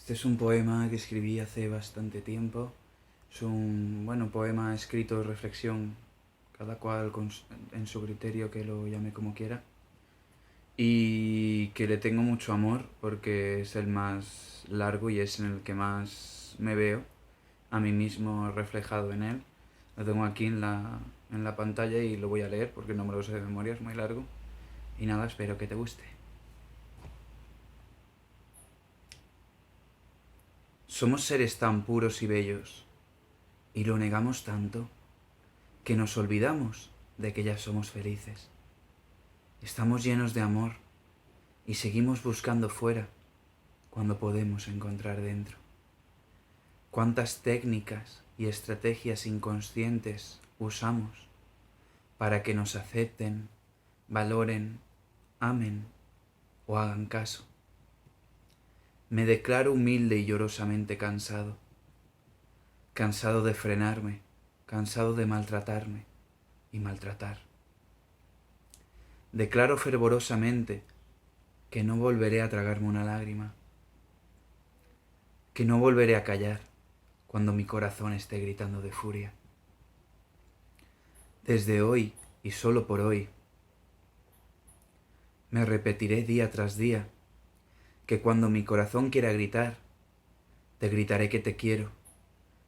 Este es un poema que escribí hace bastante tiempo. Es un, poema escrito de reflexión, cada cual en su criterio, que lo llame como quiera. Y que le tengo mucho amor porque es el más largo y es en el que más me veo a mí mismo reflejado en él. Lo tengo aquí en la pantalla y lo voy a leer porque no me lo sé de memoria, es muy largo. Y nada, espero que te guste. Somos seres tan puros y bellos, y lo negamos tanto, que nos olvidamos de que ya somos felices. Estamos llenos de amor y seguimos buscando fuera cuando podemos encontrar dentro. ¿Cuántas técnicas y estrategias inconscientes usamos para que nos acepten, valoren, amen o hagan caso? Me declaro humilde y llorosamente cansado. Cansado de frenarme, cansado de maltratarme y maltratar. Declaro fervorosamente que no volveré a tragarme una lágrima, que no volveré a callar cuando mi corazón esté gritando de furia. Desde hoy y solo por hoy, me repetiré día tras día que cuando mi corazón quiera gritar, te gritaré que te quiero,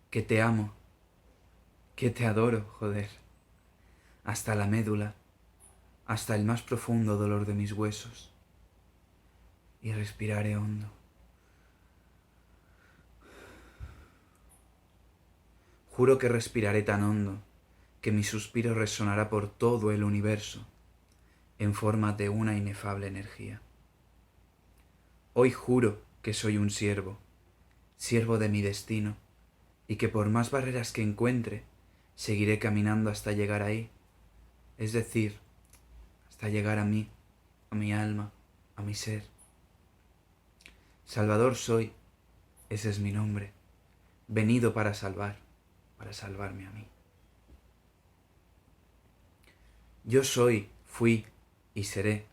que te amo, que te adoro, joder, hasta la médula, hasta el más profundo dolor de mis huesos. Y respiraré hondo. Juro que respiraré tan hondo que mi suspiro resonará por todo el universo en forma de una inefable energía. Hoy juro que soy un siervo, siervo de mi destino, y que por más barreras que encuentre, seguiré caminando hasta llegar ahí, es decir, hasta llegar a mí, a mi alma, a mi ser. Salvador soy, ese es mi nombre, venido para salvarme a mí. Yo soy, fui y seré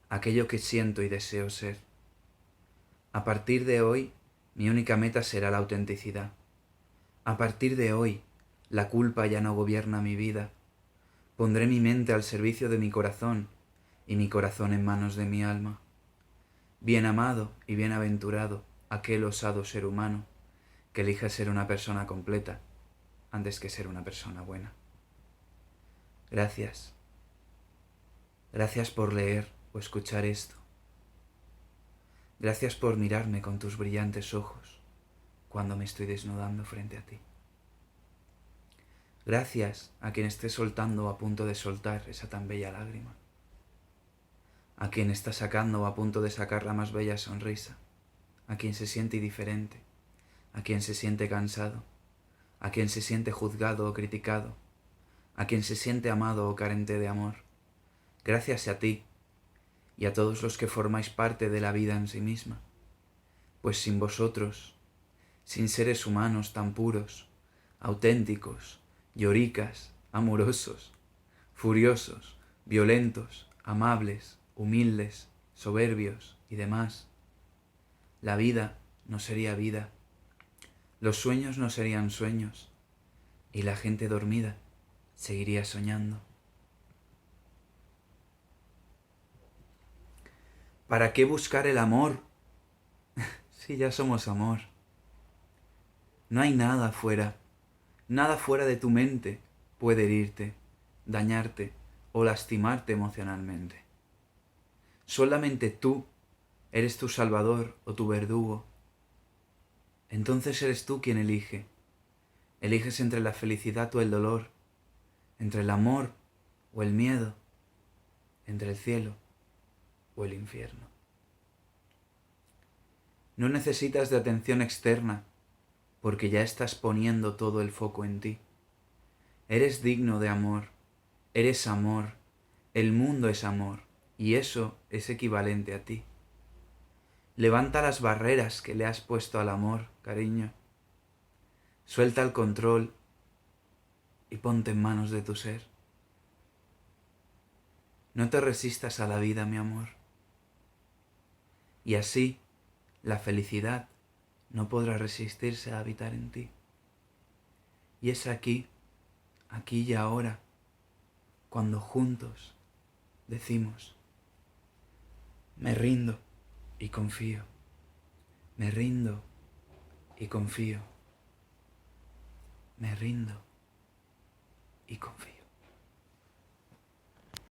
aquello que siento y deseo ser. A partir de hoy, mi única meta será la autenticidad. A partir de hoy, la culpa ya no gobierna mi vida. Pondré mi mente al servicio de mi corazón y mi corazón en manos de mi alma. Bien amado y bienaventurado aquel osado ser humano que elige ser una persona completa antes que ser una persona buena. Gracias. Gracias por leer o escuchar esto. Gracias por mirarme con tus brillantes ojos cuando me estoy desnudando frente a ti. Gracias a quien esté soltando o a punto de soltar esa tan bella lágrima. A quien está sacando o a punto de sacar la más bella sonrisa. A quien se siente indiferente. A quien se siente cansado. A quien se siente juzgado o criticado. A quien se siente amado o carente de amor. Gracias a ti y a todos los que formáis parte de la vida en sí misma. Pues sin vosotros, sin seres humanos tan puros, auténticos, lloricas, amorosos, furiosos, violentos, amables, humildes, soberbios y demás, la vida no sería vida, los sueños no serían sueños y la gente dormida seguiría soñando. ¿Para qué buscar el amor si ya somos amor? No hay nada fuera de tu mente puede herirte, dañarte o lastimarte emocionalmente. Solamente tú eres tu salvador o tu verdugo. Entonces eres tú quien elige. Eliges entre la felicidad o el dolor, entre el amor o el miedo, entre el cielo o el infierno. No necesitas de atención externa porque ya estás poniendo todo el foco en ti. Eres digno de amor, eres amor, el mundo es amor y eso es equivalente a ti. Levanta las barreras que le has puesto al amor, cariño. Suelta el control y ponte en manos de tu ser. No te resistas a la vida, mi amor. Y así, la felicidad no podrá resistirse a habitar en ti. Y es aquí y ahora, cuando juntos decimos, me rindo y confío, me rindo y confío, me rindo y confío.